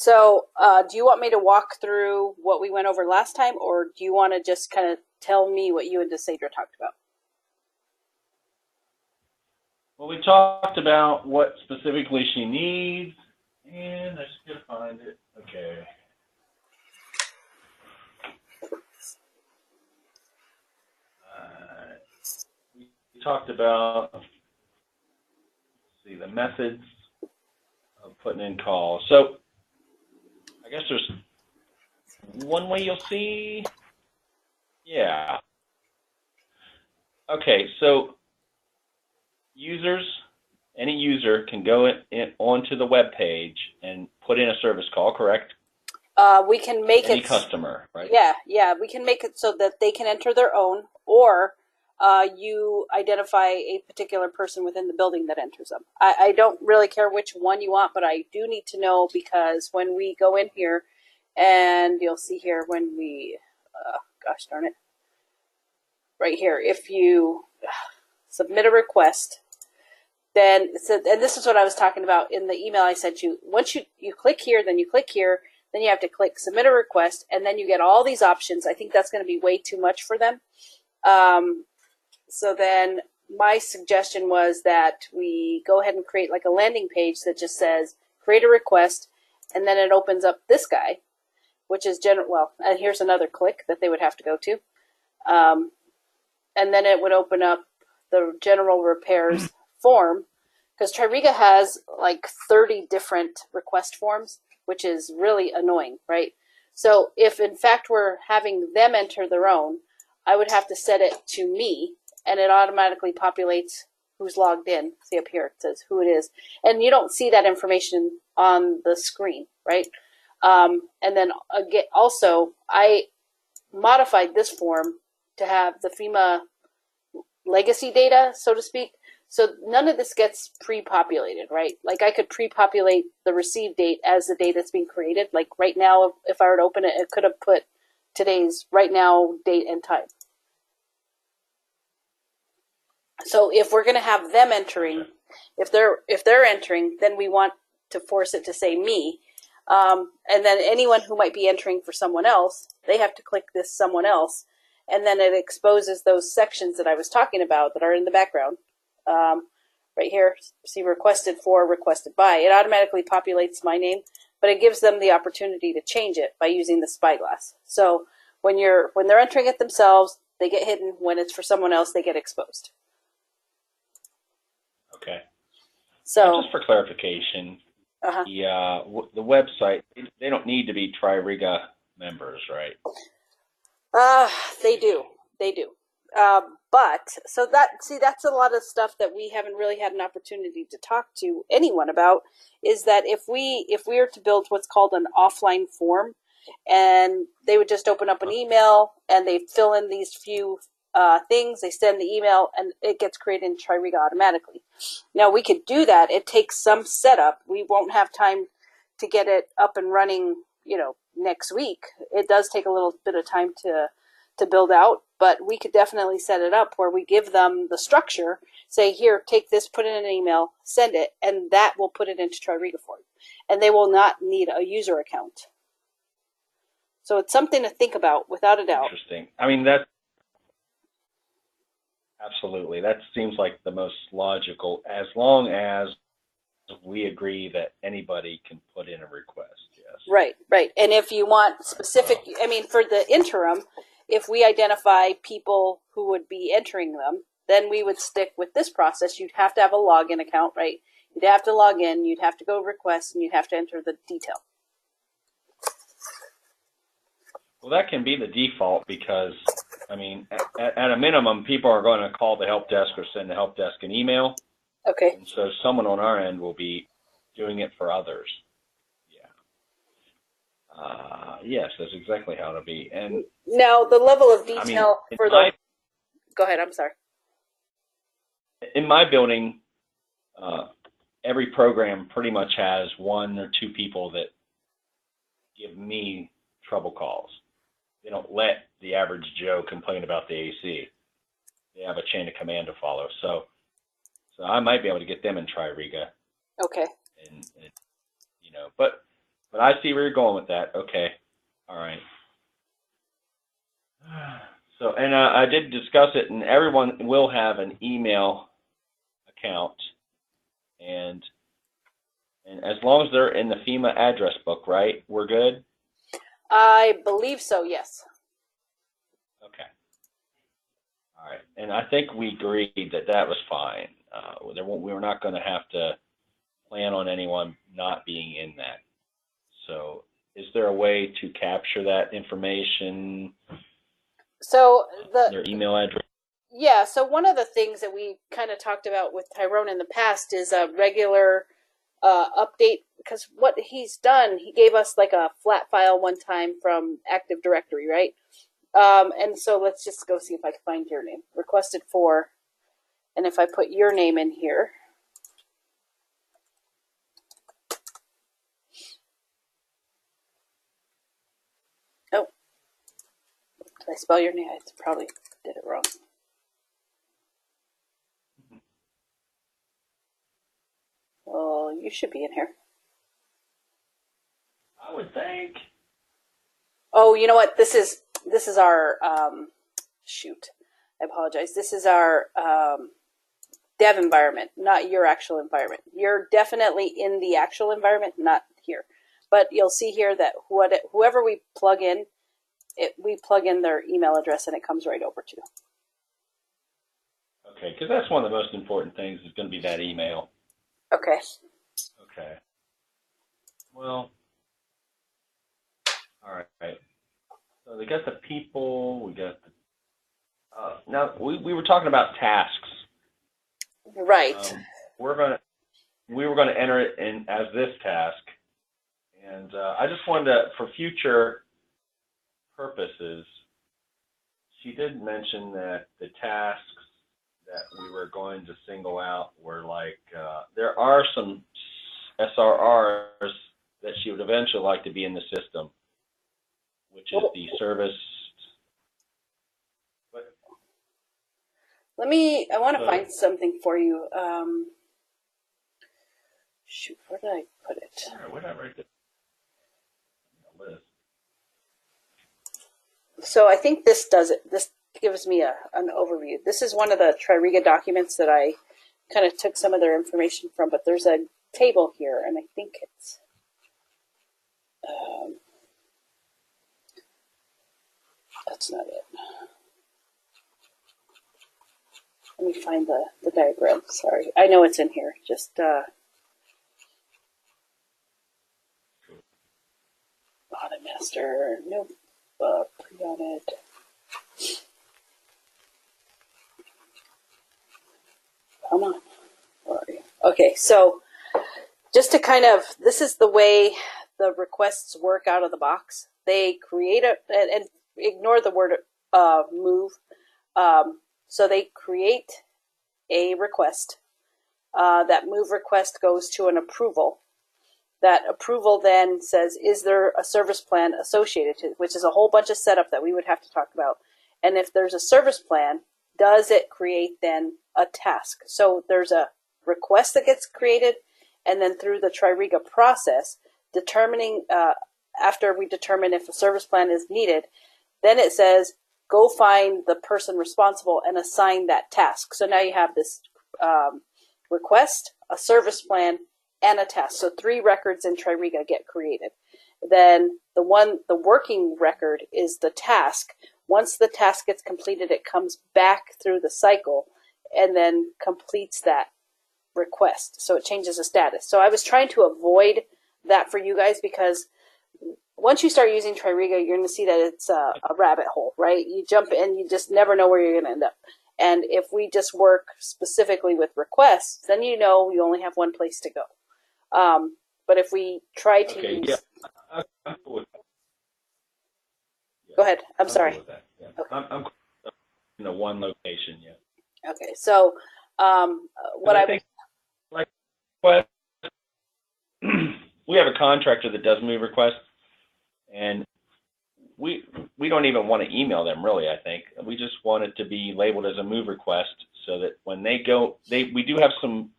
So do you want me to walk through what we went over last time, or do you want to just kind of tell me what you and Desadra talked about? Well, we talked about what specifically she needs, and I just gotta find it. Okay. We talked about, let's see, the methods of putting in calls. So I guess there's one way you'll see. Yeah. Okay, so any user can go onto the web page and put in a service call, correct? We can make any customer, right? Yeah, we can make it so that they can enter their own, or you identify a particular person within the building that enters them. I don't really care which one you want, but I do need to know, because when we go in here, and you'll see here when we, gosh darn it, right here, if you submit a request, then, and this is what I was talking about in the email I sent you. Once you click here, then you click here, then you have to click submit a request, and then you get all these options. I think that's going to be way too much for them. So then my suggestion was that we go ahead and create like a landing page that just says create a request, and then it opens up this guy, which is well, and here's another click that they would have to go to. And then it would open up the general repairs form, because Tririga has like 30 different request forms, which is really annoying, right? So if in fact we're having them enter their own, I would have to set it to me, and it automatically populates who's logged in. See up here, it says who it is. And you don't see that information on the screen, right? And then again, also, I modified this form to have the FEMA legacy data, so to speak. So none of this gets pre-populated, right? Like I could pre-populate the receive date as the date that's being created. Like right now, if I were to open it, it could have put today's right now date and time. So if we're going to have them entering, if they're entering, then we want to force it to say me. And then anyone who might be entering for someone else, they have to click this someone else. And then it exposes those sections that I was talking about that are in the background. Right here, see requested for, requested by. It automatically populates my name, but it gives them the opportunity to change it by using the spyglass. So when they're entering it themselves, they get hidden. When it's for someone else, they get exposed. Okay. So just for clarification, the website, they don't need to be Tririga members, right? They do. But so that's a lot of stuff that we haven't really had an opportunity to talk to anyone about, is that if we were to build what's called an offline form, and they would just open up an email and they fill in these few things, they send the email, and it gets created in Tririga automatically. Now we could do that. It takes some setup. We won't have time to get it up and running, next week. It does take a little bit of time to build out, but we could definitely set it up where we give them the structure, say, here, take this, put it in an email, send it, and that will put it into Tririga for you. And they will not need a user account. So it's something to think about, without a doubt. Interesting. I mean, absolutely. That seems like the most logical, as long as we agree that anybody can put in a request. Yes. Right. And if you want specific, for the interim, if we identify people who would be entering them, then we would stick with this process. You'd have to have a login account, right? You'd have to log in, you'd have to go request, and you'd have to enter the detail. Well, that can be the default because, at a minimum, people are going to call the help desk or send the help desk an email. Okay. And so someone on our end will be doing it for others. Yes, that's exactly how it'll be. And now the level of detail go ahead, I'm sorry. In my building, every program pretty much has one or two people that give me trouble calls. They don't let the average Joe complain about the AC. They have a chain of command to follow. So I might be able to get them in Tririga. Okay. And but I see where you're going with that. Okay. All right. So, and I did discuss it, and everyone will have an email account, and as long as they're in the FEMA address book, right? We're good? I believe so, yes. Okay. All right. And I think we agreed that that was fine. We were not going to have to plan on anyone not being in that. So is there a way to capture that information, So their email address? yeah, so one of the things that we kind of talked about with Tyrone in the past is a regular update, because what he's done, he gave us like a flat file one time from Active Directory, right? And so let's just go see if I can find your name. Requested for, and if I put your name in here. Oh, did I spell your name? I probably did it wrong. Well, you should be in here. I would think. Oh, you know what? This is our shoot. I apologize. This is our dev environment, not your actual environment. You're definitely in the actual environment, not here. But you'll see here that whoever we plug in, we plug in their email address and it comes right over to you. Okay, because that's one of the most important things is going to be that email. Okay. Okay. Well, all right. So they got the people. We got the. Now we were talking about tasks. Right. We were gonna enter it in as this task, and I just wanted to, for future purposes, she did mention that the tasks that we were going to single out were like, there are some SRRs that she would eventually like to be in the system, which is the service. I want to find something for you. Shoot, where did I put it? Where did I write this? So I think this does it. This gives me an overview. This is one of the Tririga documents that I kind of took some of their information from, but there's a table here, and I think it's that's not it. Let me find the diagram. Sorry, I know it's in here. Just audit master. Nope. Pre-audit. Come on. Where are you? Okay, so just to kind of, this is the way the requests work out of the box. They create and ignore the word move. So they create a request. That move request goes to an approval. That approval then says, is there a service plan associated to it, which is a whole bunch of setup that we would have to talk about. And if there's a service plan, does it create then a task? So there's a request that gets created, and then through the Tririga process, determining, after we determine if a service plan is needed, then it says, go find the person responsible and assign that task. So now you have this request, a service plan, and a task. So 3 records in Tririga get created. Then the working record is the task. Once the task gets completed, it comes back through the cycle and then completes that request. So it changes the status. So I was trying to avoid that for you guys, because once you start using Tririga, you're going to see that it's a rabbit hole, right? You jump in, you just never know where you're going to end up. And if we just work specifically with requests, then you know you only have one place to go. But if we try to use... Yeah. I'm cool with that. Yeah. Go ahead. I'm sorry. Cool with that. Yeah. Okay. I'm cool in the one location, yeah. Okay, so what I think, like, we have a contractor that does move requests, and we don't even want to email them, really. I think we just want it to be labeled as a move request, so that when they go, we do have some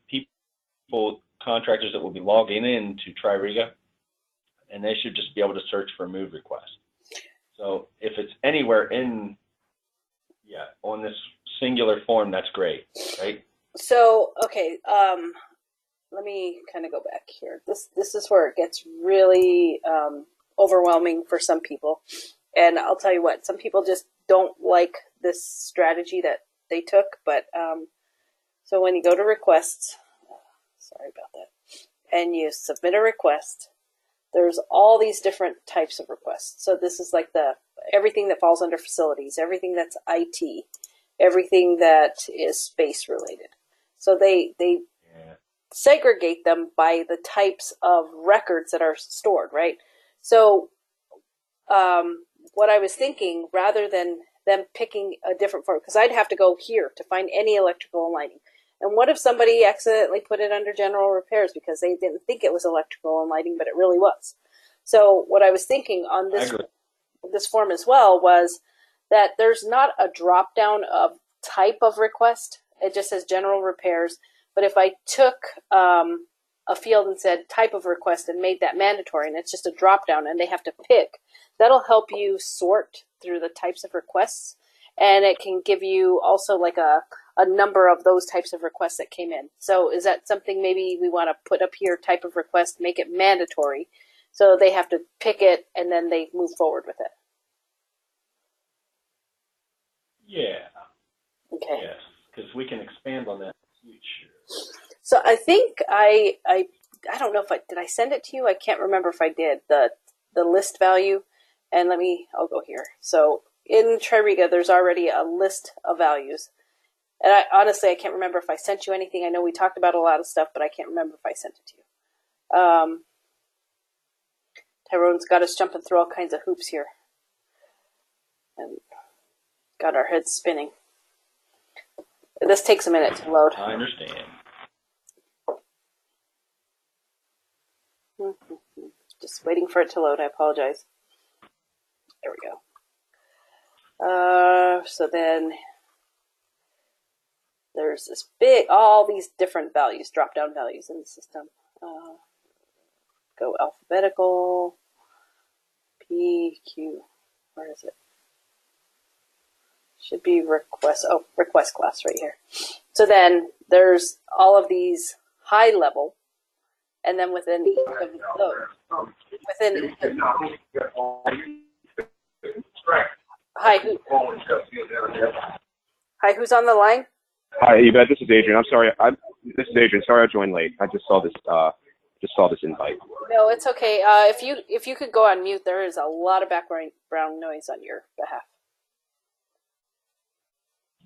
contractors that will be logging in to Tririga, and they should just be able to search for move request. So if it's anywhere on this singular form, that's great, right? So, okay, let me kind of go back here. This is where it gets really overwhelming for some people. And I'll tell you what, some people just don't like this strategy that they took. But so when you go to requests, sorry about that, and you submit a request, there's all these different types of requests. So this is like everything that falls under facilities, everything that's IT, everything that is space related. So they segregate them by the types of records that are stored, right? So what I was thinking, rather than them picking a different form, because I'd have to go here to find any electrical and lighting. And what if somebody accidentally put it under general repairs because they didn't think it was electrical and lighting, but it really was? So what I was thinking on this form as well was that there's not a drop down of type of request. It just says general repairs. But if I took a field and said type of request and made that mandatory, and it's just a drop down and they have to pick, that'll help you sort through the types of requests. And it can give you also like a number of those types of requests that came in. So is that something maybe we want to put up here, type of request, make it mandatory, so they have to pick it and then they move forward with it? Yeah. Okay. Yes, because we can expand on that in the future. So I think I don't know if did I send it to you? I can't remember if I did, the list value. And I'll go here. So in Tririga, there's already a list of values. And honestly, I can't remember if I sent you anything. I know we talked about a lot of stuff, but I can't remember if I sent it to you. Tyrone's got us jumping through all kinds of hoops here. And got our heads spinning. This takes a minute to load. I understand. Just waiting for it to load. I apologize. There we go. So then there's this all these different values, drop-down values in the system. Go alphabetical. P, Q, where is it? Should be request. Oh, request class right here. So then there's all of these high level, and then within each of those, Hi, who's on the line? Hi, Yvette. This is Adrian. I'm sorry. This is Adrian. Sorry, I joined late. I just saw this. Invite. No, it's okay. If you could go on mute, there is a lot of background noise on your behalf.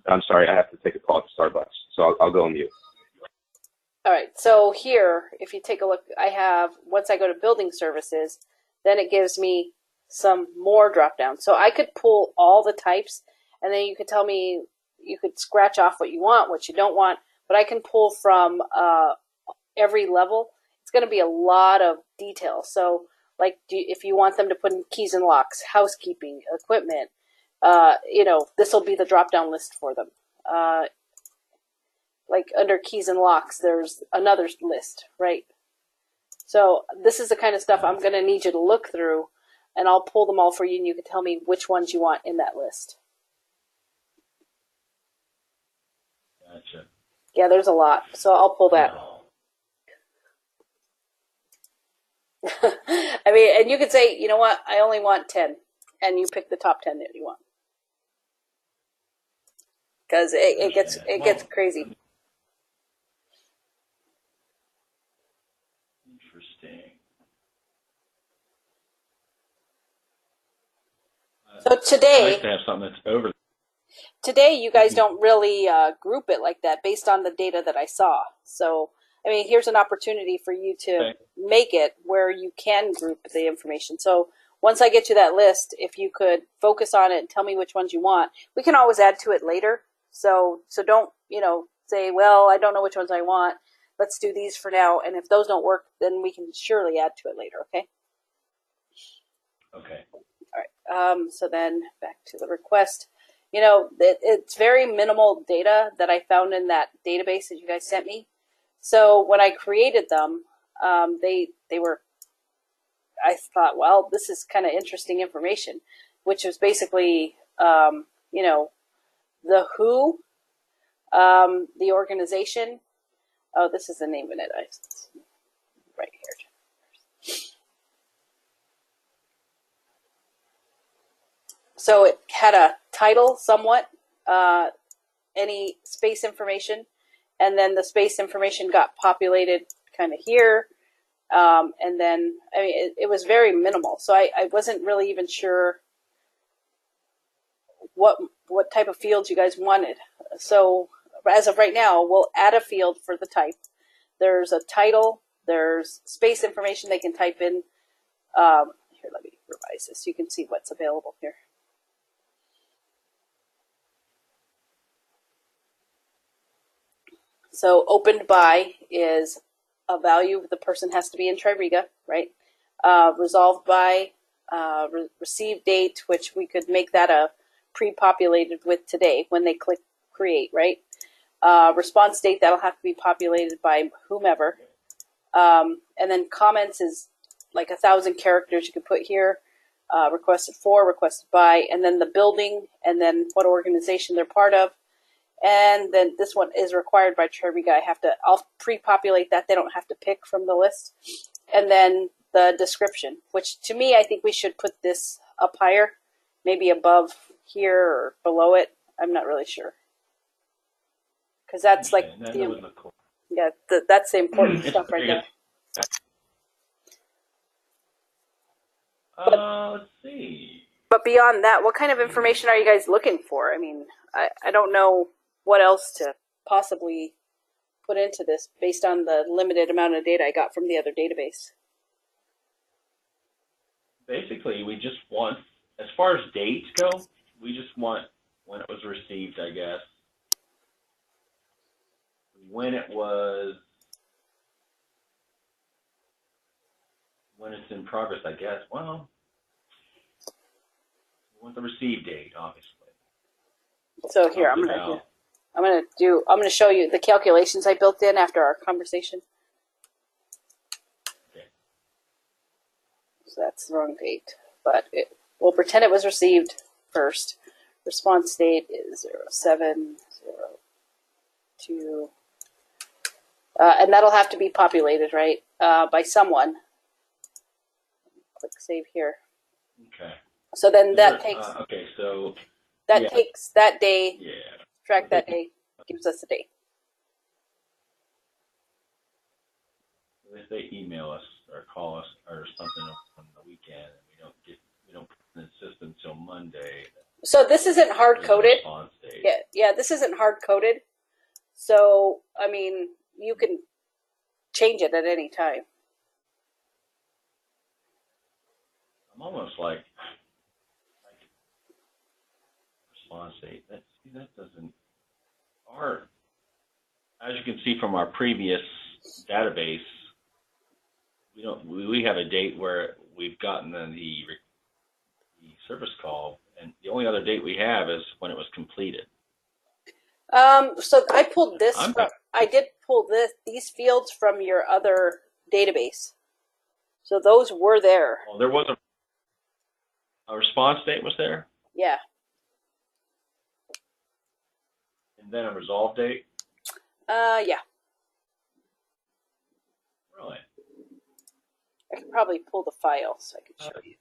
I'm sorry. I have to take a call to Starbucks, so I'll go on mute. All right. So here, if you take a look, once I go to building services, then it gives me some more drop down. So I could pull all the types, and then you could tell me, you could scratch off what you want, what you don't want, but I can pull from every level. It's going to be a lot of detail. So like if you want them to put in keys and locks, housekeeping, equipment, this will be the drop down list for them. Like under keys and locks, there's another list, right? So this is the kind of stuff I'm going to need you to look through, and I'll pull them all for you, and you can tell me which ones you want in that list. Gotcha. Yeah, there's a lot, so I'll pull that. I mean, and you could say, you know what, I only want 10, and you pick the top 10 that you want, because it gets crazy. Interesting. So today, nice to have something that's over. Today, you guys don't really group it like that based on the data that I saw. So, I mean, here's an opportunity for you to make it where you can group the information. So once I get you that list, if you could focus on it and tell me which ones you want, we can always add to it later. So don't, say, well, I don't know which ones I want. Let's do these for now. And if those don't work, then we can surely add to it later. Okay. Okay. All right. So then back to the request. It's very minimal data that I found in that database that you guys sent me. So when I created them, they were, I thought, well, this is kind of interesting information, which was basically, you know, the WHO, the organization. Oh, this is the name of it. Right here. So it had a title somewhat, any space information, and then the space information got populated kind of here. And then, I mean, it was very minimal. So I wasn't really even sure what type of fields you guys wanted. So as of right now, we'll add a field for the type. There's a title. There's space information they can type in. Here, let me revise this so you can see what's available here. So opened by is a value the person has to be in Tririga, right? Resolved by, received date, which we could make that a pre-populated with today when they click create, right? Response date, that'll have to be populated by whomever. And then comments is like 1,000 characters you could put here. Requested for, requested by, and then the building, and then what organization they're part of. And then this one is required by Tririga. I'll pre-populate that. They don't have to pick from the list. And then the description, which to me, I think we should put this up higher, maybe above here or below it. I'm not really sure. Because that's like, cool. Yeah, that's the important stuff right there. Let's see. But beyond that, what kind of information are you guys looking for? I mean, I don't know what else to possibly put into this based on the limited amount of data I got from the other database. Basically, we just want, as far as dates go, we just want when it was received, I guess. When it's in progress, I guess. Well, we want the receive date, obviously. So here, I'm gonna show you the calculations I built in after our conversation. Okay. So that's the wrong date, but we'll pretend it was received first. Response date is 0702. And that'll have to be populated, right, by someone. Click save here. Okay. So then that takes. Okay, so. That takes that day. Yeah. Track that day. Gives us a day. If they email us or call us or something on the weekend, and we don't put it in the system until Monday. So this isn't hard coded. Yeah, this isn't hard coded. So I mean, you can change it at any time. I'm almost like response date. That doesn't. As you can see from our previous database, we have a date where we've gotten the service call, and the only other date we have is when it was completed. So I pulled this. I did pull these fields from your other database. So those were there. Well, there was a response date was there. Yeah. And then a resolve date. Yeah. Really? I could probably pull the file so I can show you.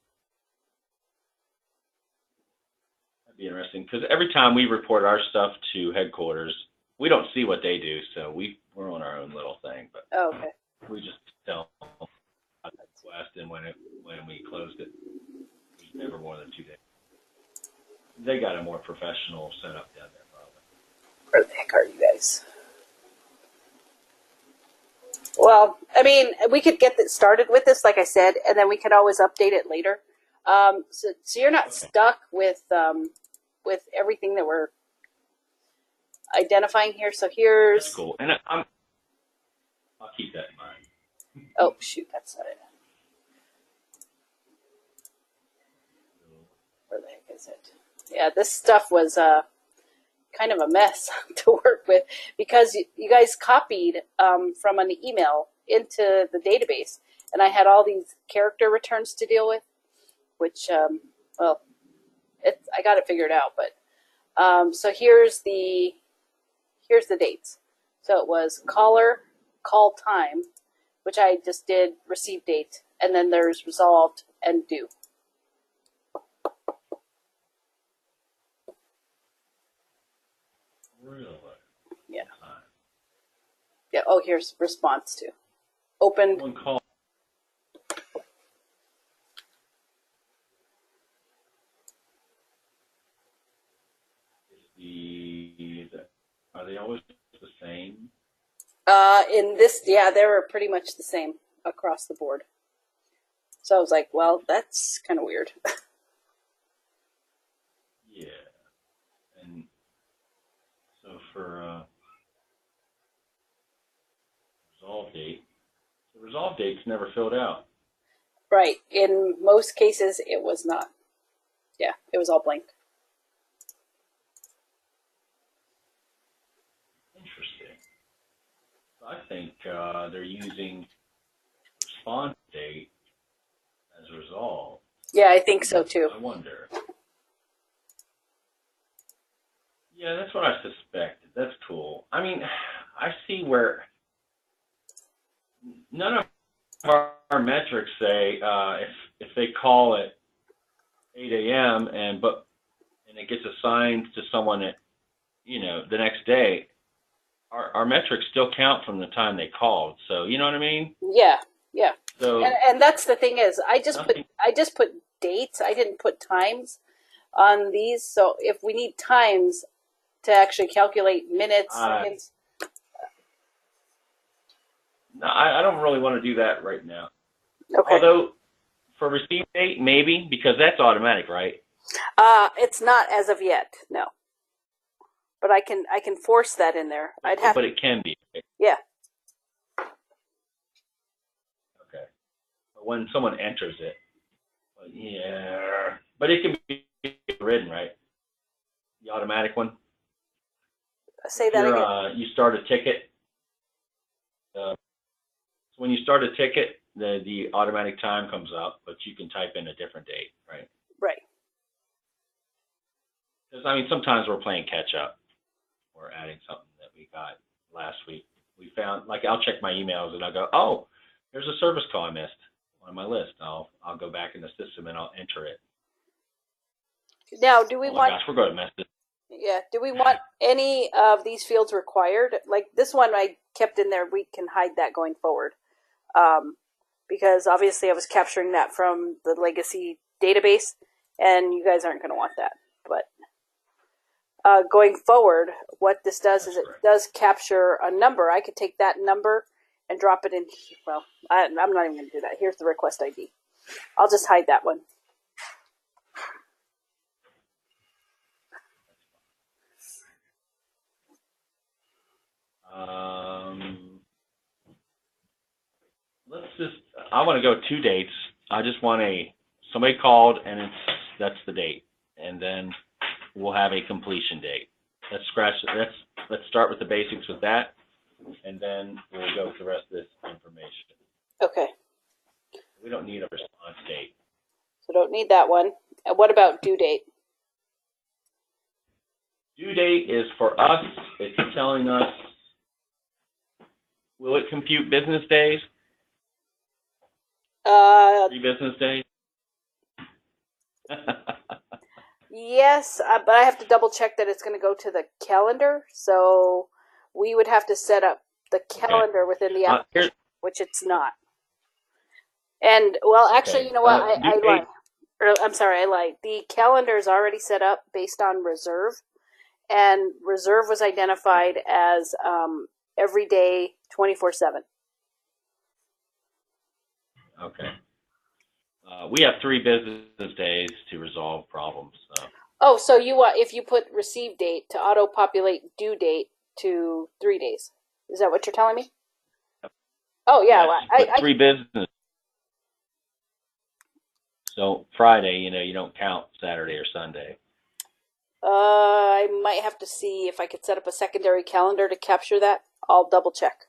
That'd be interesting because every time we report our stuff to headquarters, we don't see what they do, so we're on our own little thing. But okay. We just tell them last and when we closed it. It was never more than 2 days. They got a more professional setup down there, probably. Where the heck are you guys? Well, I mean, we could get started with this, like I said, and then we could always update it later. So you're not stuck with everything that we're identifying here. So here's. That's cool, and I'll keep that in mind. Oh shoot, that's not it. Where the heck is it? Yeah, this stuff was kind of a mess to work with because you guys copied from an email into the database, and I had all these character returns to deal with, which, well, I got it figured out. But so here's the dates. So it was caller, call time, which I just did receive date, and then there's resolved and due. Really? Yeah. Yeah. Oh, here's response to. Opened. One call. Are they always the same? In this, yeah, they were pretty much the same across the board. So I was like, well, that's kind of weird. Yeah. And so for resolve date, the resolve date's never filled out. Right. In most cases, it was not. Yeah, it was all blank. Interesting. I think they're using response date as resolve. Yeah, I think so too. I wonder. Yeah, that's what I suspected. That's cool. I mean, I see where none of our metrics say if they call at 8 a.m. and it gets assigned to someone at the next day, our metrics still count from the time they called. So you know what I mean? Yeah, yeah. So and that's the thing is, I just put dates. I didn't put times on these. So if we need times to actually calculate minutes, seconds. No, I don't really want to do that right now. Okay. Although for receive date, maybe, because that's automatic, right? It's not as of yet, no. But I can force that in there. But it can be. Yeah. Okay. But when someone enters it, yeah. But it can be written, right? The automatic one. Say that again. You start a ticket. So when you start a ticket, the automatic time comes up, but you can type in a different date, right? Right. Because I mean, sometimes we're playing catch up. We're adding something that we got last week. We found, like, I'll check my emails and I'll go, oh, there's a service call I missed on my list. I'll go back in the system and I'll enter it. Now, do we want? Gosh, we're going to mess this. Yeah. Do we want any of these fields required? Like this one, I kept in there. We can hide that going forward, because obviously I was capturing that from the legacy database, and you guys aren't going to want that. But going forward, what this does is it does capture a number. I could take that number and drop it in. Well, I'm not even going to do that. Here's the request ID. I'll just hide that one. I want to go 2 dates. I just want somebody called and that's the date. And then we'll have a completion date. Let's start with the basics with that. And then we'll go with the rest of this information. Okay. We don't need a response date. So don't need that one. And what about due date? Due date is for us, it's telling us, will it compute business days? 3 business days? Yes, but I have to double check that it's going to go to the calendar. So we would have to set up the calendar within the application, which it's not. And, well, actually, you know what? I lied. I'm sorry, I lied. The calendar is already set up based on reserve. And reserve was identified as every day, 24/7. Okay. We have 3 business days to resolve problems. So. Oh, so you want, if you put receive date, to auto-populate due date to 3 days. Is that what you're telling me? Oh, yeah. Yes, put 3 business. So Friday, you don't count Saturday or Sunday. I might have to see if I could set up a secondary calendar to capture that. I'll double check.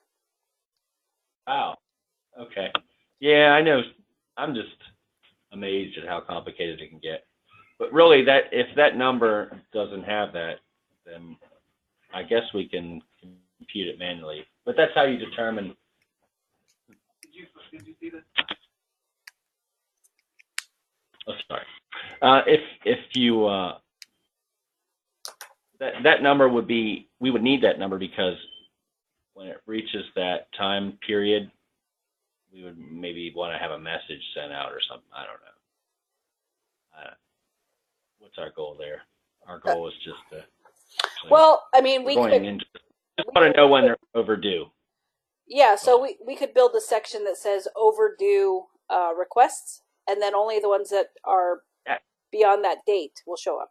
Wow. Okay. Yeah, I know. I'm just amazed at how complicated it can get. But really, that if that number doesn't have that, then I guess we can compute it manually. But that's how you determine. Did you see this? Oh, sorry. If you that number would be, we would need that number because when it reaches that time period, we would maybe want to have a message sent out or something. I don't know. What's our goal there? Our goal is just to. Well, I mean, we could. Just want to know when they're overdue. Yeah, so we could build a section that says overdue requests, and then only the ones that are beyond that date will show up.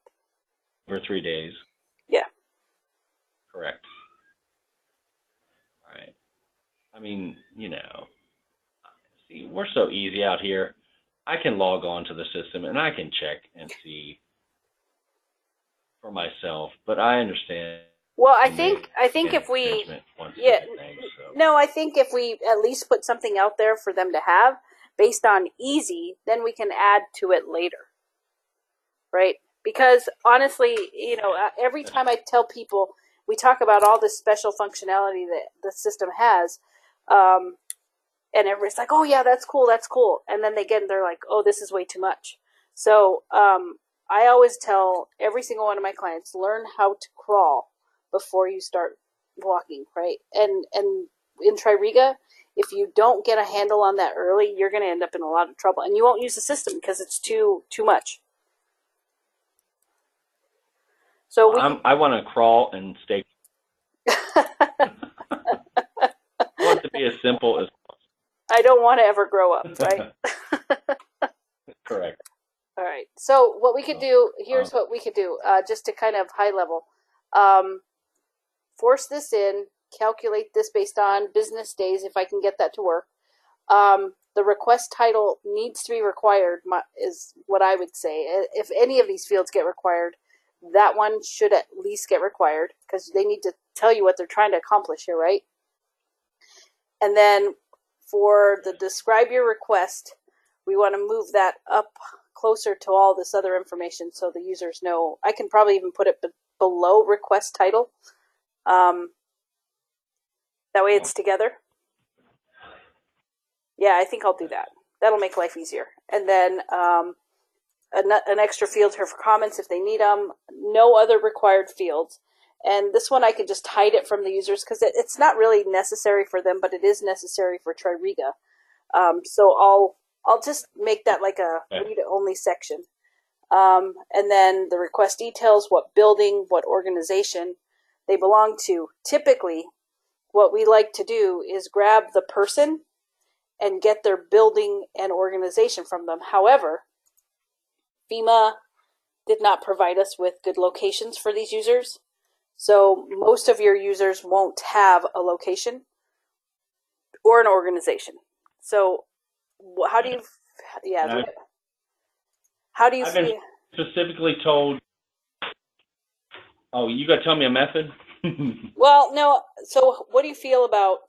For 3 days. Yeah. Correct. All right. I mean, see, we're so easy out here. I can log on to the system and I can check and see for myself, but I understand. Well, I think if we, no, I think if we at least put something out there for them to have based on easy, then we can add to it later, right? Because honestly, every time I tell people, we talk about all this special functionality that the system has, and everybody's like, oh yeah, that's cool, and then they're like, oh, this is way too much. So I always tell every single one of my clients, learn how to crawl before you start walking, right? And in Tririga, if you don't get a handle on that early, you're going to end up in a lot of trouble, and you won't use the system because it's too much. So I want to crawl and stay. I want it to be as simple as possible. I don't want to ever grow up, right? Correct. All right. So what we could do, here's what we could do, just to kind of high level. Force this in, calculate this based on business days, if I can get that to work. The request title needs to be required, is what I would say. If any of these fields get required, that one should at least get required because they need to tell you what they're trying to accomplish here, right? And then for the describe your request, we want to move that up closer to all this other information so the users know. I can probably even put it below request title. That way it's together. Yeah, I think I'll do that. That'll make life easier. And then an extra field here for comments if they need them. No other required fields. And this one I could just hide it from the users because it's not really necessary for them, but it is necessary for Tririga. So I'll just make that like a read-only section. And then the request details, what building, what organization they belong to. Typically, what we like to do is grab the person and get their building and organization from them. However, FEMA did not provide us with good locations for these users. So most of your users won't have a location or an organization. So how do you, how do you I've been specifically told, oh, you got to tell me a method? Well, no. So what do you feel about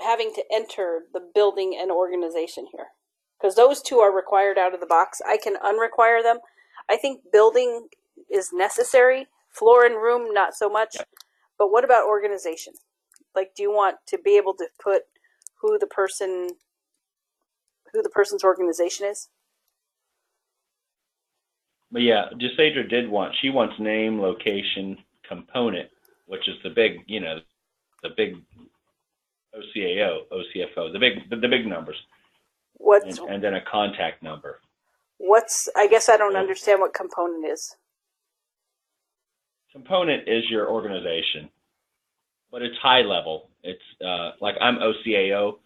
having to enter the building and organization here? Because those two are required out of the box. I can unrequire them. I think building is necessary. Floor and room, not so much. Yep. But what about organization? Like, do you want to be able to put who the person's organization is? But yeah, Gisadra she wants name, location, component, which is the big, the big OCFO, the big numbers. And then a contact number. I guess I don't understand what component is. Component is your organization, but it's high level. It's like I'm OCAO,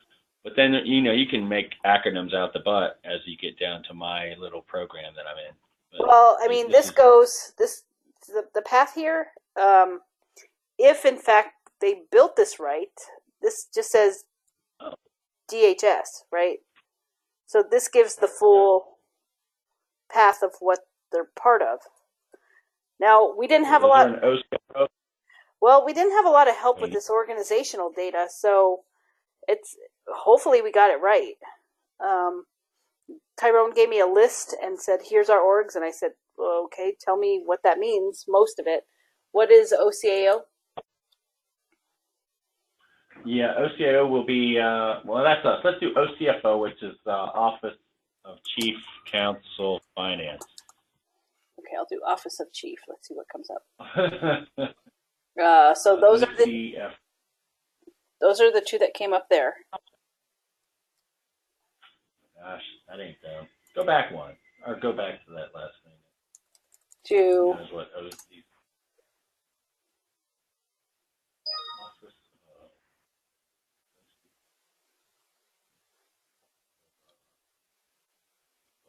but then you can make acronyms out the butt as you get down to my little program that I'm in. But well, I mean, the path here. If in fact they built this right, this just says DHS, right? So this gives the full path of what they're part of. Now, we didn't have a lot. Well, we didn't have a lot of help with this organizational data, so hopefully we got it right. Tyrone gave me a list and said, here's our orgs. And I said, well, okay, tell me what that means, most of it. What is OCAO? Yeah, OCAO will be, well, that's us. Let's do OCFO, which is Office of Chief Counsel Finance. Okay, I'll do Office of Chief. Let's see what comes up. So So those are the two that came up there. Gosh, that ain't them. Go back one, or go back to that last thing. To Knows what OC. Office of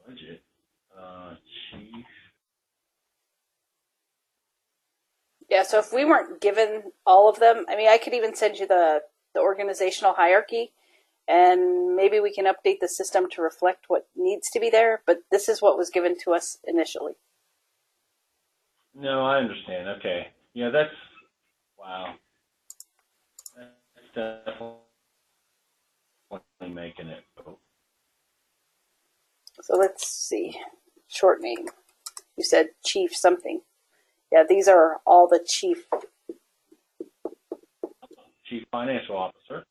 Budget. Chief. yeah. So if we weren't given all of them, I mean, I could even send you the organizational hierarchy, and maybe we can update the system to reflect what needs to be there. But this is what was given to us initially. No, I understand. Okay. Yeah, that's, wow. That's definitely making it. So let's see. Short name. You said Chief something. Yeah, these are all the chief. Chief Financial Officer.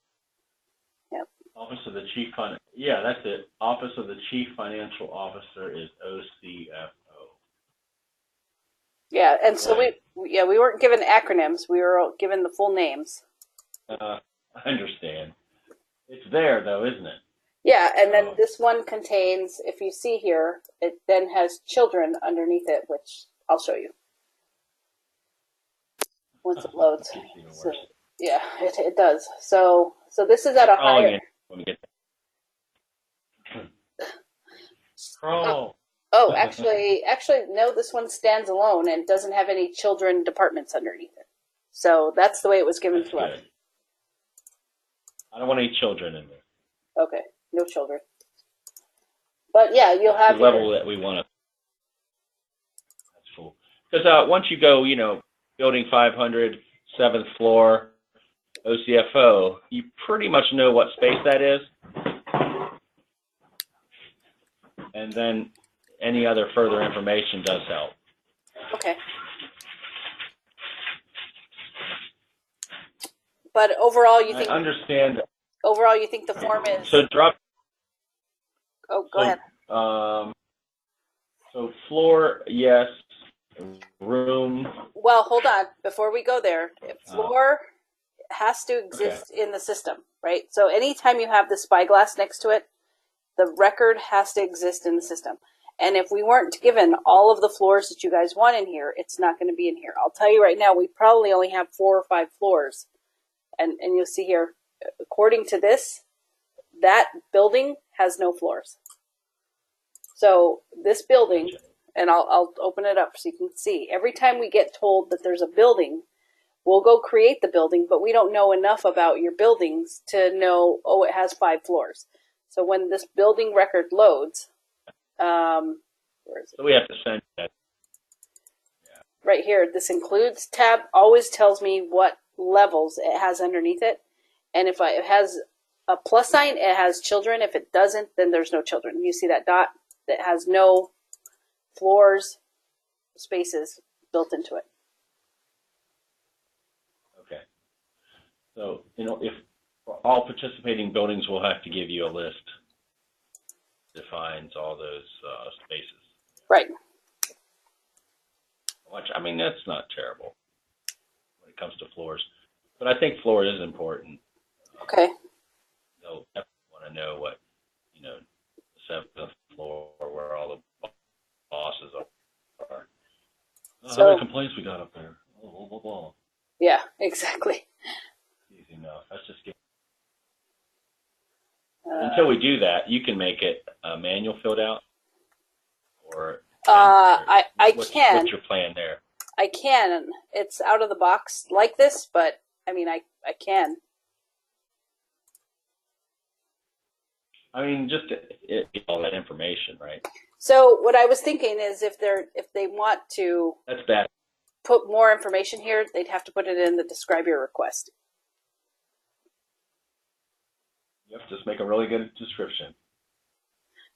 Yep. Office of the Chief Yeah, that's it. Office of the Chief Financial Officer is OCFO. Yeah, and so we weren't given acronyms. We were given the full names. I understand. It's there though, isn't it? Yeah, and then this one contains, if you see here, it then has children underneath it, which I'll show you once it loads. So, yeah, it does. So this is at a higher. When we get Scroll. Oh, actually, no. This one stands alone and doesn't have any children departments underneath it. So that's the way it was given to us. I don't want any children in there. Okay, no children. But yeah, you'll have the level that we want to. That's cool. Because once you go, building 500, 7th floor, OCFO, you pretty much know what space that is. And then any other further information does help. Okay. But overall, you think. I understand. Overall, you think the form is. So drop. Oh, go ahead. So floor, yes. Room. Well, hold on. Before we go there, floor has to exist in the system, right? So anytime you have the spyglass next to it, the record has to exist in the system. And if we weren't given all of the floors that you guys want in here, it's not going to be in here. I'll tell you right now, we probably only have 4 or 5 floors. And you'll see here, according to this, that building has no floors. So this building, and I'll open it up so you can see, every time we get told that there's a building, we'll go create the building, but we don't know enough about your buildings to know, oh, it has 5 floors. So when this building record loads, where is it? So we have to send that. Yeah. Right here, this includes tab always tells me what levels it has underneath it. And if it has a plus sign, it has children. If it doesn't, then there's no children. You see that dot that has no floors, spaces built into it. Okay. So, if for all participating buildings, we'll have to give you a list that defines all those spaces. Right. I mean, that's not terrible when it comes to floors. But I think floor is important. Okay. They'll definitely want to know what, the 7th floor where all the bosses are. How many complaints we got up there? Blah, blah, blah. Yeah, exactly. Easy enough. Let's just get. Until we do that, you can make it manual filled out, or I can. What's your plan there? I can. It's out of the box like this, but I mean, I can. I mean, just get all that information, right? So what I was thinking is, if they want to, that's bad. Put more information here, they'd have to put it in the describe your request. Yep, just make a really good description.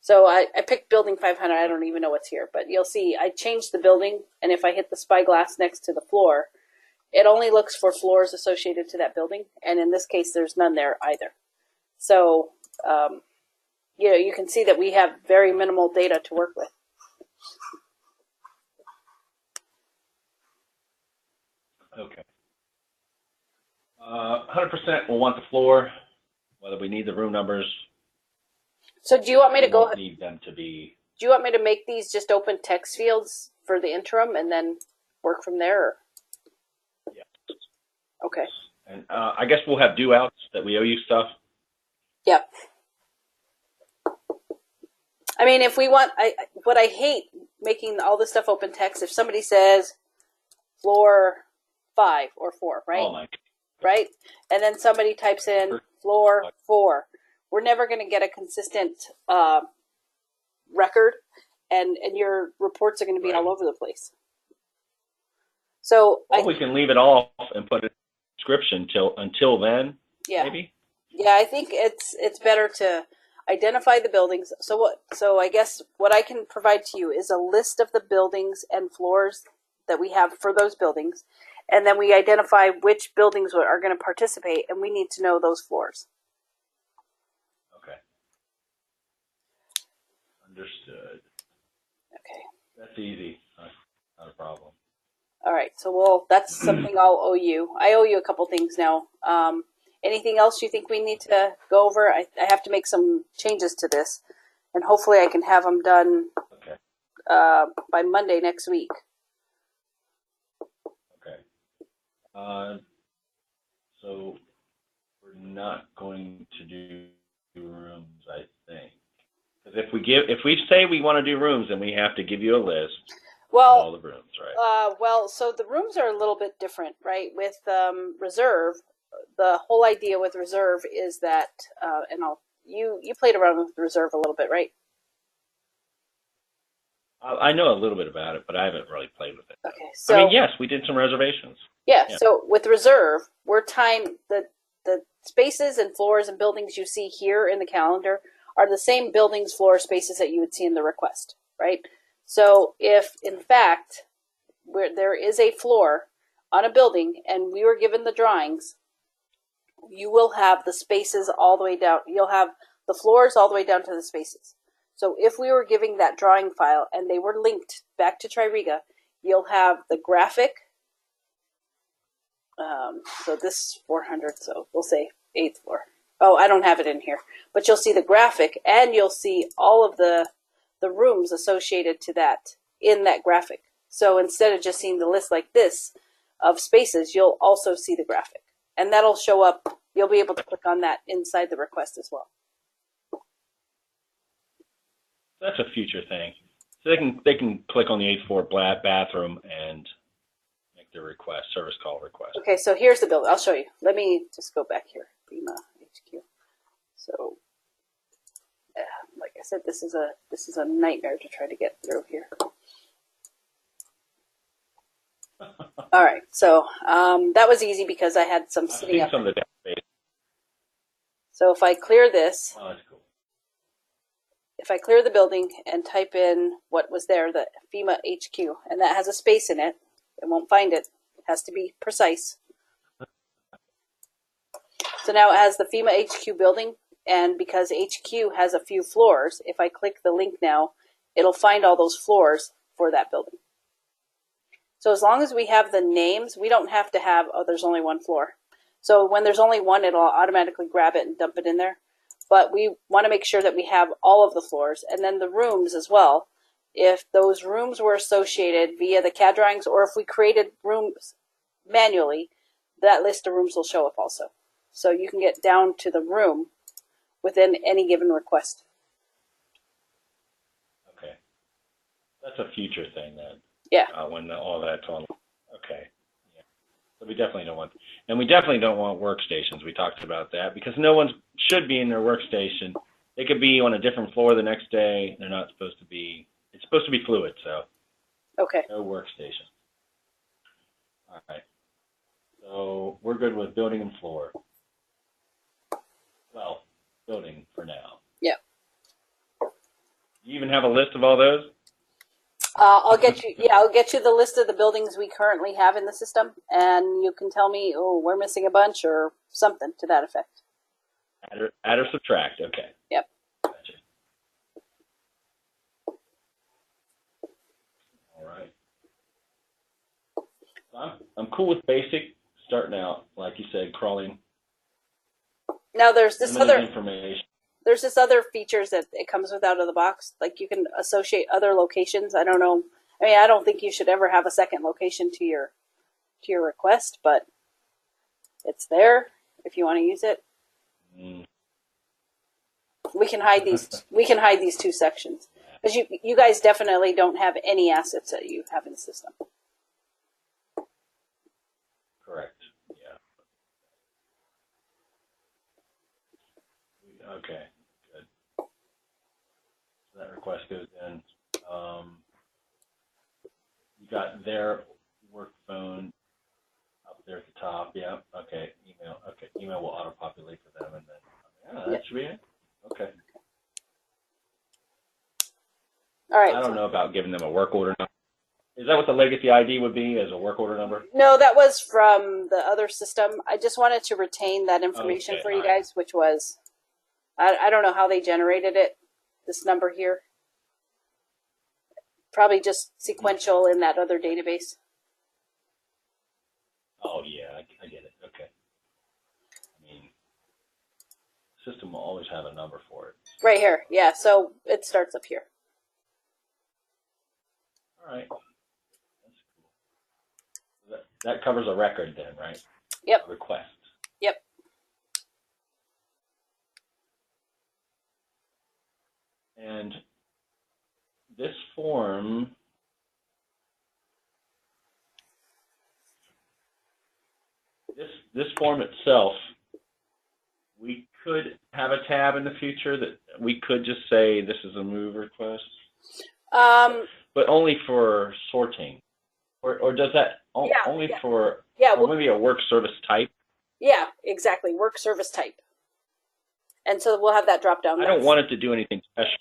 So I picked building 500. I don't even know what's here, but you'll see I changed the building, and if I hit the spyglass next to the floor, it only looks for floors associated to that building, and in this case, there's none there either. So, you can see that we have very minimal data to work with. Okay. 100% we'll want the floor, whether we need the room numbers. So do you want me to go? Need them to be. Do you want me to make these just open text fields for the interim and then work from there? Or? Yeah. Okay. And I guess we'll have due outs that we owe you stuff. Yep. I mean, if we want, what I hate making all this stuff open text. If somebody says floor 5 or 4, right? Oh my. Right, and then somebody types in floor 4. We're never going to get a consistent record, and your reports are going to be all over the place. So we can leave it off and put a description until then. Yeah. Maybe. Yeah, I think it's better to identify the buildings. So I guess what I can provide to you is a list of the buildings and floors that we have for those buildings, and then we identify which buildings are going to participate, and we need to know those floors. Okay. Understood. Okay. That's easy. Not a problem. All right. So that's something I'll owe you. I owe you a couple things now. Anything else you think we need to go over? I have to make some changes to this, and hopefully I can have them done by Monday next week. Okay. So we're not going to do rooms, I think, because if we say we want to do rooms, then we have to give you a list of all the rooms, right? So the rooms are a little bit different, right? With reserve, the whole idea with reserve is that, and you played around with reserve a little bit, right? I know a little bit about it, but I haven't really played with it. Okay, so I mean, yes, we did some reservations. Yeah. So with reserve, we're tying the spaces and floors and buildings you see here in the calendar are the same buildings, floor, spaces that you would see in the request, right? So if in fact there is a floor on a building and we were given the drawings, you will have the spaces all the way down. You'll have the floors all the way down to the spaces. So if we were giving that drawing file and they were linked back to Tririga, you'll have the graphic. So this 400, so we'll say 8th floor. Oh, I don't have it in here, but you'll see the graphic and you'll see all of the rooms associated to that in that graphic. So instead of just seeing the list like this of spaces, you'll also see the graphic, and that'll show up. You'll be able to click on that inside the request as well. That's a future thing. So they can click on the 8th floor bathroom and make their request, service call request. Okay, so here's the building. I'll show you. Let me just go back here. FEMA HQ. So, like I said, this is a nightmare to try to get through here. All right, so that was easy because I had some sitting up. Some of the database. So if I clear this, oh, that's cool. If I clear the building and type in what was there, the FEMA HQ, and that has a space in it, it won't find it. It has to be precise. So now it has the FEMA HQ building, and because HQ has a few floors, if I click the link now, it'll find all those floors for that building. So as long as we have the names, we don't have to have, oh, there's only one floor. So when there's only one, it'll automatically grab it and dump it in there. But we want to make sure that we have all of the floors, and then the rooms as well. If those rooms were associated via the CAD drawings, or if we created rooms manually, that list of rooms will show up also. So you can get down to the room within any given request. Okay. That's a future thing then. Yeah. When all that's on. Okay. Yeah. So we definitely don't want, and we definitely don't want workstations. We talked about that because no one should be in their workstation. They could be on a different floor the next day. They're not supposed to be. It's supposed to be fluid, so. Okay. No workstation. All right. So we're good with building and floor. Well, building for now. Yeah. Do you even have a list of all those? I'll get you. Yeah, I'll get you the list of the buildings we currently have in the system, and you can tell me, oh, we're missing a bunch or something to that effect. Add or subtract. Okay. Yep. Gotcha. All right. I'm cool with basic, starting out, like you said, crawling. Now there's this other information. There's this other features that it comes with out of the box. Like you can associate other locations. I don't know. I mean, I don't think you should ever have a second location to your request, but it's there if you want to use it. Mm. We can hide these. We can hide these two sections because you guys definitely don't have any assets that you have in the system. Correct. Yeah. Okay. Good. So that request goes in. You got their work phone up there at the top. Yeah. Okay. Email. Okay. Email will auto-populate for them, and then that should be it. Okay. All right. I don't know about giving them a work order number. Is that what the legacy ID would be, as a work order number? No, that was from the other system. I just wanted to retain that information for you guys, which was, I don't know how they generated it, this number here. Probably just sequential in that other database. Oh, yeah, I get it. Okay. I mean, the system will always have a number for it. Right here, yeah, so it starts up here. All right. That's cool. That covers a record then, right? Yep. A request. Yep. And this form, this form itself, we could have a tab in the future that we could just say this is a move request, but only for sorting, or does that only for or maybe a work service type? Yeah, exactly, work service type. And so we'll have that drop down. I don't want it to do anything special.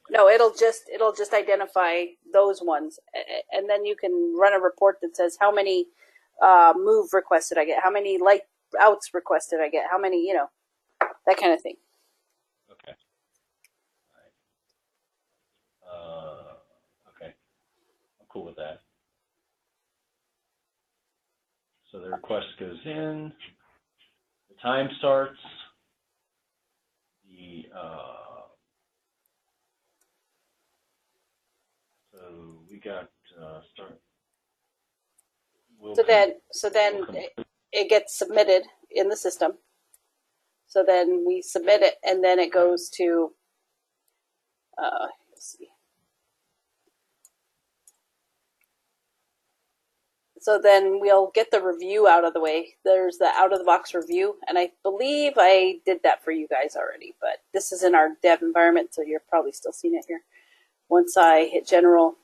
No, it'll just identify those ones, and then you can run a report that says how many move requests did I get, how many light outs requests did I get, how many, that kind of thing. Okay. Okay. I'm cool with that. So the request goes in, the time starts, so we got start. So then it gets submitted in the system. So then we submit it, and then it goes to, let's see. So then we'll get the review out of the way. There's the out-of-the-box review, and I believe I did that for you guys already, but this is in our dev environment, so you're probably still seeing it here. Once I hit general,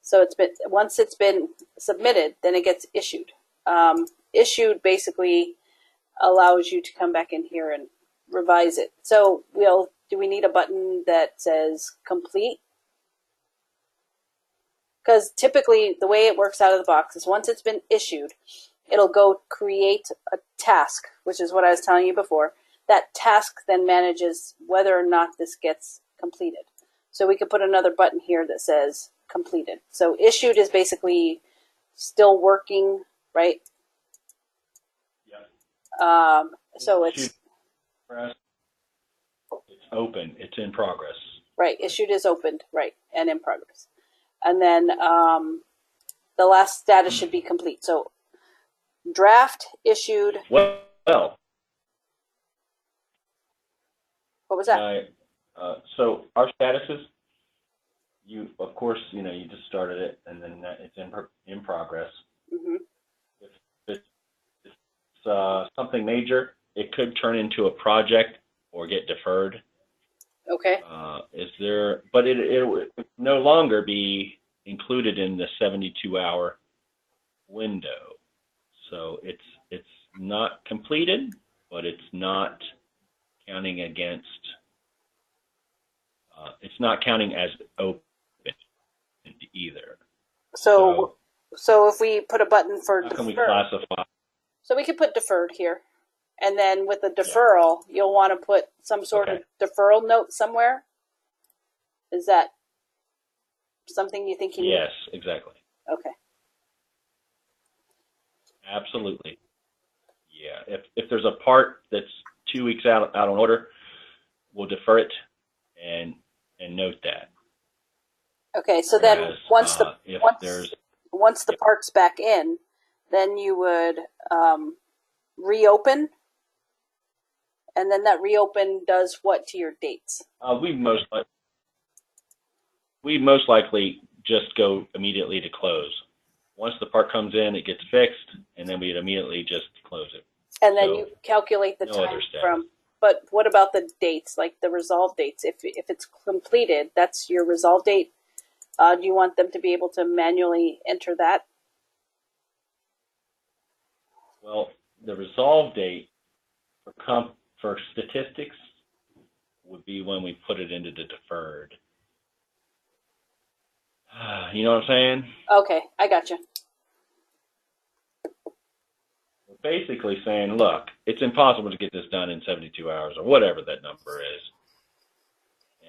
so once it's been submitted, then it gets issued. Issued basically allows you to come back in here and revise it. So do we need a button that says complete? Because typically the way it works out of the box is once it's been issued, it'll go create a task, which is what I was telling you before. That task then manages whether or not this gets completed. So we could put another button here that says completed. So issued is basically still working, right? Yeah. So it's open. It's in progress. Right. Issued is opened, right, and in progress. And then the last status should be complete. So draft, issued. Well. What was that? So our statuses, of course, you just started it, and then it's in progress. Mm-hmm. If it's something major, it could turn into a project or get deferred. Okay. But it would no longer be included in the 72-hour window. So it's not completed, but it's not counting against. It's not counting as open either. So if we put a button for how can we deferred, classify? so we could put deferred here, and then with the deferral, you'll want to put some sort of deferral note somewhere. Is that something you think you need? Yes, exactly. Okay. Absolutely. Yeah. If there's a part that's 2 weeks out on order, we'll defer it and note that. Okay. So then once the yeah. part's back in, then you would reopen, and then that reopen does what to your dates? We most likely just go immediately to close. Once the part comes in, it gets fixed, and then we'd immediately just close it. And then you calculate the time from. But what about the dates, like the resolve dates? If it's completed, that's your resolve date. Do you want them to be able to manually enter that? Well, the resolve date for statistics would be when we put it into the deferred. You know what I'm saying? Okay, I got you. We're basically saying, look, it's impossible to get this done in 72 hours or whatever that number is.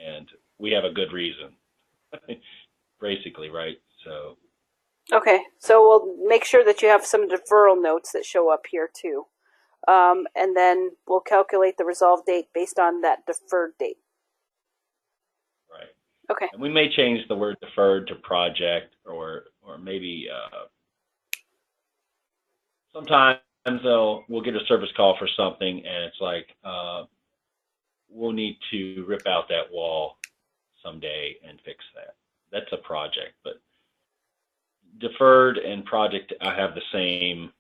And we have a good reason. Basically, right? So. Okay, so we'll make sure that you have some deferral notes that show up here too. And then we'll calculate the resolve date based on that deferred date. Right. Okay. And we may change the word deferred to project, or maybe sometimes we'll get a service call for something, and it's like we'll need to rip out that wall someday and fix that. That's a project, but deferred and project I have the same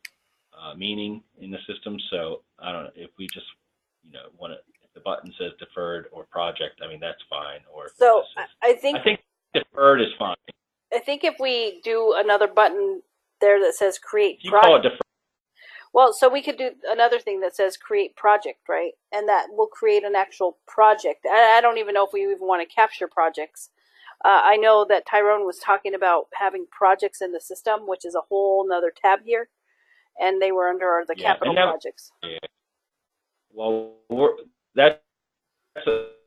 meaning in the system. So I don't know if we just want to. The button says deferred or project, I mean, that's fine. Or so I think deferred is fine. I think if we do another button there that says create you call it deferred. Well, so we could do another thing that says create project, right? And that will create an actual project. I don't even know if we even want to capture projects. I know that Tyrone was talking about having projects in the system, which is a whole nother tab here, and they were under the capital projects. Yeah. Well, that's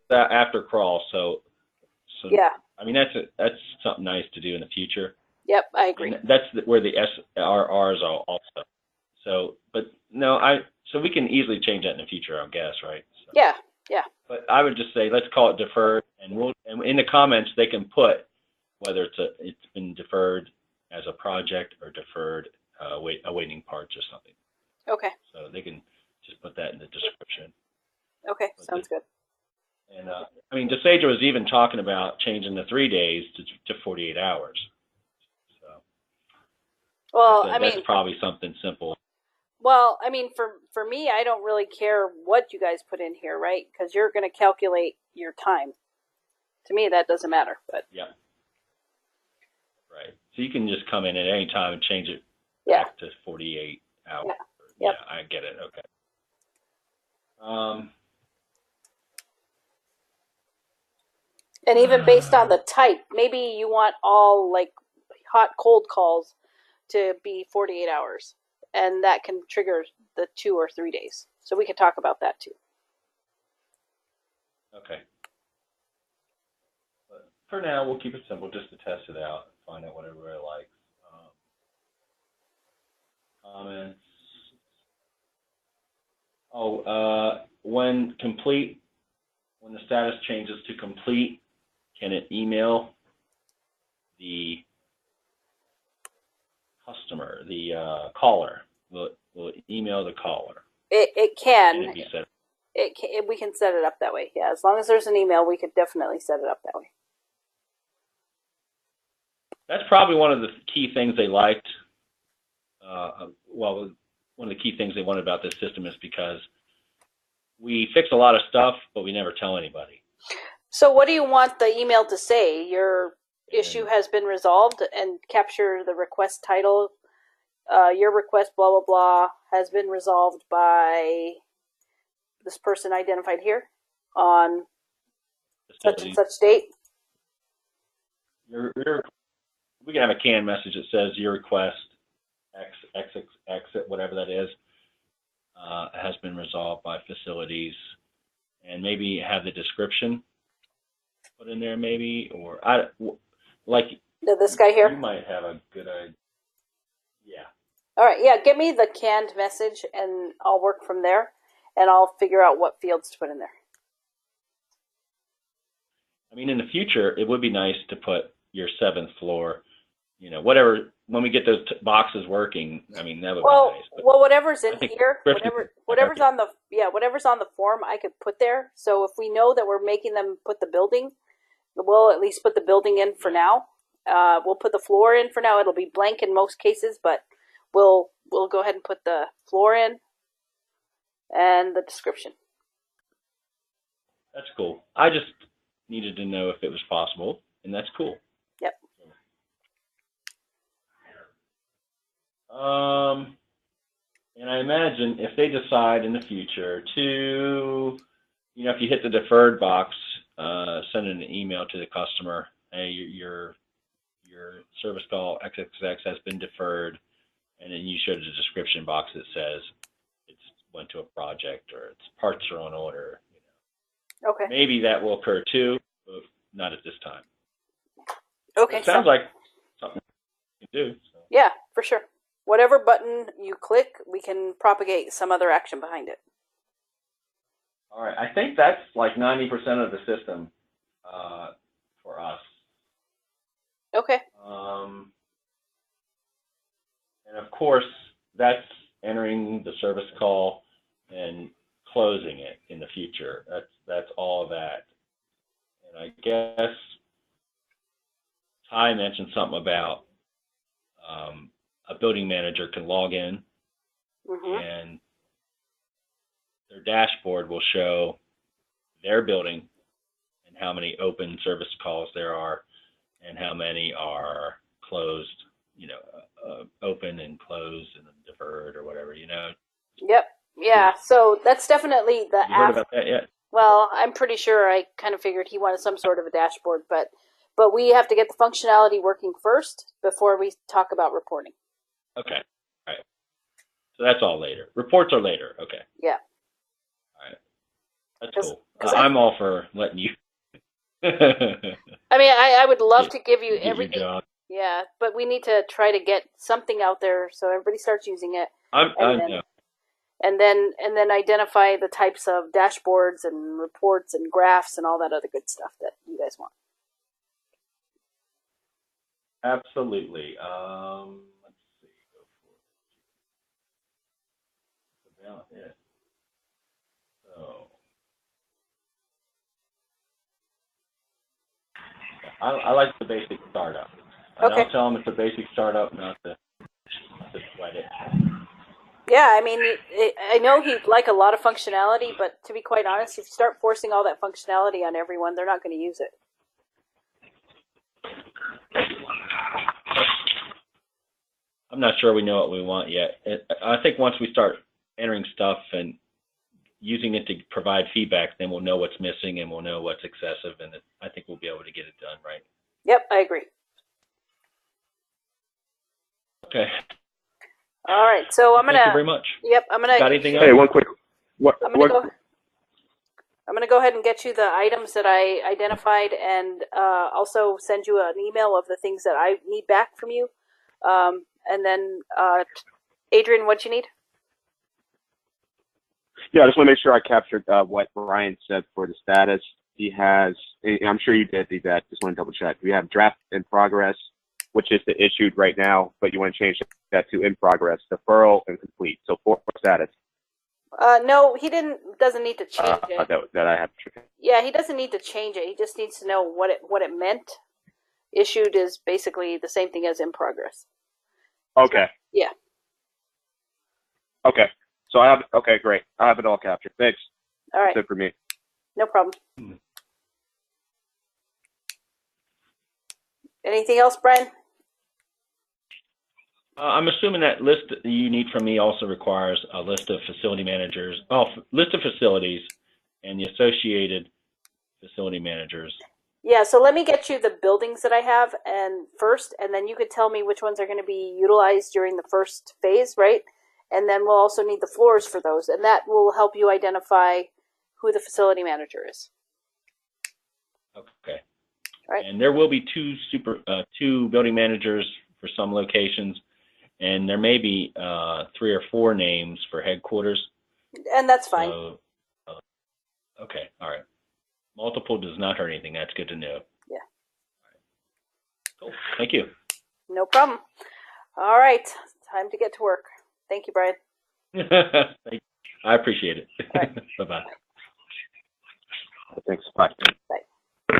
after crawl, so yeah. I mean that's something nice to do in the future. Yep, I agree. And that's where the SRRs are also. So, but no, so we can easily change that in the future, I guess, right? So, yeah. But I would just say let's call it deferred, and in the comments they can put whether it's been deferred as a project or deferred awaiting parts or something. Okay. So they can just put that in the description. Okay, sounds good. And I mean, DeSager was even talking about changing the 3 days to 48 hours. So, well, that's probably something simple. Well, I mean, for me, I don't really care what you guys put in here, right? Because you're going to calculate your time. To me, that doesn't matter. But yeah, right. So you can just come in at any time and change it back to 48 hours. Yeah. Yep. I get it. Okay. And even based on the type, maybe you want all like hot cold calls to be 48 hours, and that can trigger the 2 or 3 days. So we can talk about that too. Okay. But for now, we'll keep it simple just to test it out and find out what everybody likes. Comments. When the status changes to complete, can it email the customer, the caller? Will it email the caller? It can. Can it be set? We can set it up that way. Yeah, as long as there's an email, we could definitely set it up that way. That's probably one of the key things they liked. One of the key things they wanted about this system is because we fix a lot of stuff, but we never tell anybody. So what do you want the email to say? Your issue has been resolved, and capture the request title. Your request, blah, blah, blah, has been resolved by this person identified here on such and Facilities. such date. We can have a canned message that says your request, exit, whatever that is, has been resolved by facilities, and maybe have the description put in there, maybe, or This guy here. You might have a good idea. Yeah. All right, yeah, give me the canned message, and I'll work from there, and I'll figure out what fields to put in there. I mean, in the future, it would be nice to put your 7th floor, whatever, when we get those boxes working, I mean, that would be nice. Well, whatever's in here, whatever's okay. on the form, I could put there. So if we know that we're making them put the building, we'll at least put the building in for now. We'll put the floor in for now. It'll be blank in most cases, but we'll go ahead and put the floor in and the description. That's cool. I just needed to know if it was possible, and that's cool. Yep. And I imagine if they decide in the future to, if you hit the deferred box, send an email to the customer, hey, your service call XXX has been deferred, and then you show the description box that says it's went to a project or its parts are on order. Okay. Maybe that will occur too, but not at this time. Okay. It sounds like something you can do. So. Yeah, for sure. Whatever button you click, we can propagate some other action behind it. All right. I think that's like 90% of the system for us. Okay. And of course, that's entering the service call and closing it in the future. That's all of that. And I guess Ty mentioned something about a building manager can log in and their dashboard will show their building and how many open service calls there are and how many are closed, open and closed and deferred or whatever, Yep. Yeah. So that's definitely the Have you heard about that yet? Well, I'm pretty sure I kind of figured he wanted some sort of a dashboard, but we have to get the functionality working first before we talk about reporting. Okay. All right. So that's all later. Reports are later. Okay. Yeah. All right. That's cool. I'm all for letting you. I mean, I would love to give you everything. Your job. Yeah, but we need to try to get something out there so everybody starts using it. And then identify the types of dashboards and reports and graphs and all that other good stuff that you guys want. Absolutely. Let's see. Go for it. About it. So, I like the basic startup. Okay. Don't tell them it's a basic startup, not to sweat it. Yeah, I mean, I know he'd like a lot of functionality, but to be quite honest, if you start forcing all that functionality on everyone, they're not going to use it. I'm not sure we know what we want yet. I think once we start entering stuff and using it to provide feedback, then we'll know what's missing and we'll know what's excessive, and I think we'll be able to get it done, right? Yep, I agree. Okay. All right, so I'm gonna. Thank you very much. Yep, I'm gonna. Got anything else? Hey, one quick. I'm gonna go ahead and get you the items that I identified, and also send you an email of the things that I need back from you. And then, Adrian, what you need? Yeah, I just want to make sure I captured what Brian said for the status. He has, I'm sure you did, that. Just want to double check. We have draft in progress, which is the issued right now, but you want to change that to in progress, deferral, and complete. So for status. No, he doesn't need to change it. That I have. Yeah, he doesn't need to change it. He just needs to know what it meant. Issued is basically the same thing as in progress. Okay. Yeah. Okay. So I have. Okay, great. I have it all captured. Thanks. All right. That's it for me. No problem. Anything else, Brian? I'm assuming that list that you need from me also requires a list of facility managers, list of facilities and the associated facility managers. Yeah, so let me get you the buildings that I have and first, and then you could tell me which ones are going to be utilized during the first phase, right? And then we'll also need the floors for those, and that will help you identify who the facility manager is. Okay. Right. And there will be two building managers for some locations, and there may be 3 or 4 names for headquarters. And that's fine. So, okay, all right. Multiple does not hurt anything. That's good to know. Yeah. All right. Cool. Thank you. No problem. All right. Time to get to work. Thank you, Brian. I appreciate it. Right. Bye-bye. Thanks. Bye. Bye.